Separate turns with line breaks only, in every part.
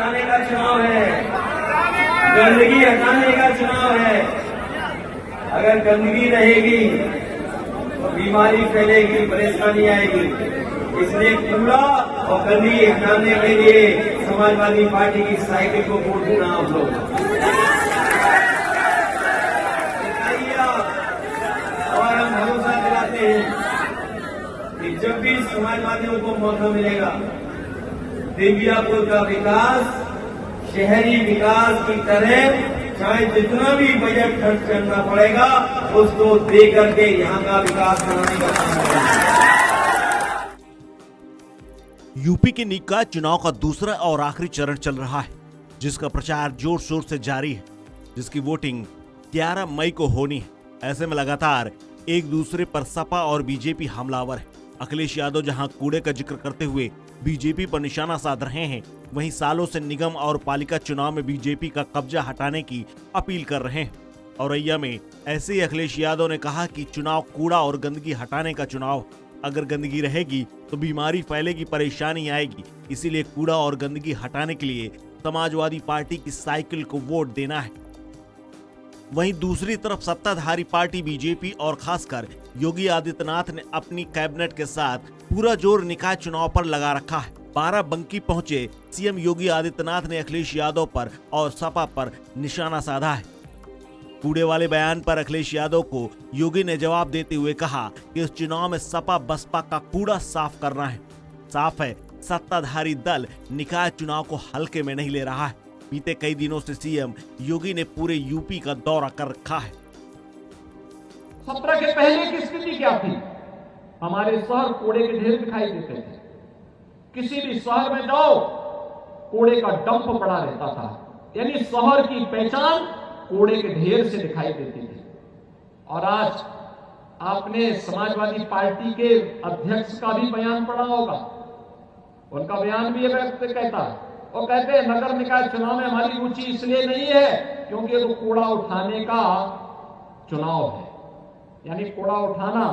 हटाने का चुनाव है, गंदगी हटाने का चुनाव है। अगर गंदगी रहेगी तो बीमारी फैलेगी, परेशानी आएगी। इसलिए कूड़ा और गंदगी हटाने के लिए समाजवादी पार्टी की साइकिल को वोट देना आप लोग। बताइए आप, और हम भरोसा दिलाते हैं कि जब भी समाजवादियों को मौका मिलेगा, दिव्यापुर का विकास शहरी विकास की तरह चाहे जितना भी बजट खर्च करना पड़ेगा उसको दे करके यहां का विकास कराने का काम करेंगे।
यूपी के निकाय चुनाव का दूसरा और आखिरी चरण चल रहा है, जिसका प्रचार जोर शोर से जारी है, जिसकी वोटिंग 11 मई को होनी है। ऐसे में लगातार एक दूसरे पर सपा और बीजेपी हमलावर है। अखिलेश यादव जहां कूड़े का जिक्र करते हुए बीजेपी पर निशाना साध रहे हैं, वहीं सालों से निगम और पालिका चुनाव में बीजेपी का कब्जा हटाने की अपील कर रहे हैं। औरैया में ऐसे ही अखिलेश यादव ने कहा कि चुनाव कूड़ा और गंदगी हटाने का चुनाव, अगर गंदगी रहेगी तो बीमारी फैलेगी, परेशानी आएगी। इसीलिए कूड़ा और गंदगी हटाने के लिए समाजवादी पार्टी की साइकिल को वोट देना है। वहीं दूसरी तरफ सत्ताधारी पार्टी बीजेपी और खासकर योगी आदित्यनाथ ने अपनी कैबिनेट के साथ पूरा जोर निकाय चुनाव पर लगा रखा है। बाराबंकी पहुंचे सीएम योगी आदित्यनाथ ने अखिलेश यादव पर और सपा पर निशाना साधा है। कूड़े वाले बयान पर अखिलेश यादव को योगी ने जवाब देते हुए कहा कि इस चुनाव में सपा बसपा का कूड़ा साफ करना है। साफ है, सत्ताधारी दल निकाय चुनाव को हल्के में नहीं ले रहा है। बीते कई दिनों से सीएम योगी ने पूरे यूपी का दौरा कर रखा है।
17 के पहले की स्थिति क्या थी? हमारे शहर कूड़े के ढेर दिखाई देते थे। किसी भी शहर में जाओ, कूड़े का डंप पड़ा रहता था। यानी शहर की पहचान कूड़े के ढेर से दिखाई देती थी। और आज आपने समाजवादी पार्टी के अध्यक्ष का भी बयान पढ़ा होगा। उनका बयान भी ये व्यक्त कहता है, वो कहते हैं नगर निकाय चुनाव में हमारी रुचि इसलिए नहीं है क्योंकि ये तो कूड़ा उठाने का चुनाव है। यानी कूड़ा उठाना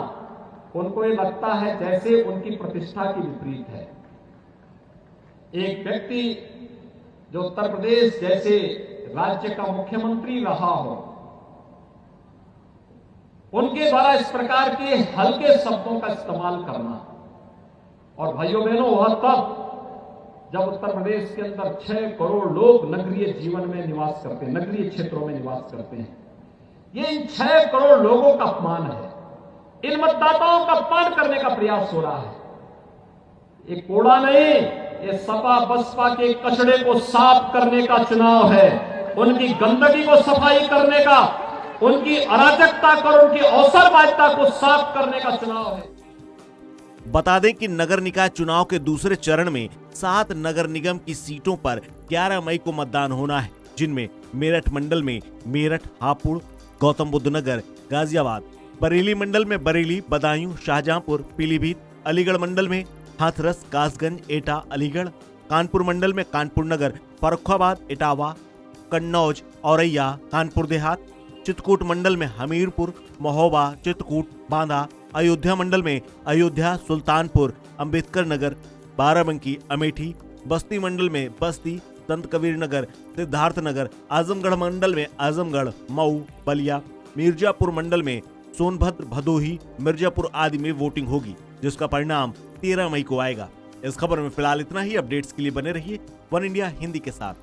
उनको ये लगता है जैसे उनकी प्रतिष्ठा की विपरीत है। एक व्यक्ति जो उत्तर प्रदेश जैसे राज्य का मुख्यमंत्री रहा हो, उनके द्वारा इस प्रकार के हल्के शब्दों का इस्तेमाल करना, और भाइयों बहनों वह तब जब उत्तर प्रदेश के अंदर 6 करोड़ लोग नगरीय जीवन में निवास करते हैं, नगरीय क्षेत्रों में निवास करते हैं। ये इन 6 करोड़ लोगों का अपमान है। इन मतदाताओं का अपमान करने का प्रयास हो रहा है। ये कूड़ा नहीं, ये सपा बसपा के कचड़े को साफ करने का चुनाव है। उनकी गंदगी को सफाई करने का, उनकी अराजकता और उनकी अवसरवादिता को साफ करने का चुनाव है।
बता दें कि नगर निकाय चुनाव के दूसरे चरण में 7 नगर निगम की सीटों पर 11 मई को मतदान होना है, जिनमें मेरठ मंडल में मेरठ, हापुड़, गौतम बुद्ध नगर, गाजियाबाद, बरेली मंडल में बरेली, बदायूं, शाहजहांपुर, पीलीभीत, अलीगढ़ मंडल में हाथरस, कासगंज, एटा, अलीगढ़, कानपुर मंडल में कानपुर नगर, फर्रुखाबाद, इटावा, कन्नौज, औरैया, कानपुर देहात, चित्रकूट मंडल में हमीरपुर, महोबा, चित्रकूट, बांदा, अयोध्या मंडल में अयोध्या, सुल्तानपुर, अंबेडकर नगर, बाराबंकी, अमेठी, बस्ती मंडल में बस्ती, संत कबीर नगर, सिद्धार्थ नगर, आजमगढ़ मंडल में आजमगढ़, मऊ, बलिया, मिर्जापुर मंडल में सोनभद्र, भदोही, मिर्जापुर आदि में वोटिंग होगी, जिसका परिणाम 13 मई को आएगा। इस खबर में फिलहाल इतना ही। अपडेट्स के लिए बने रहिए वन इंडिया हिंदी के साथ।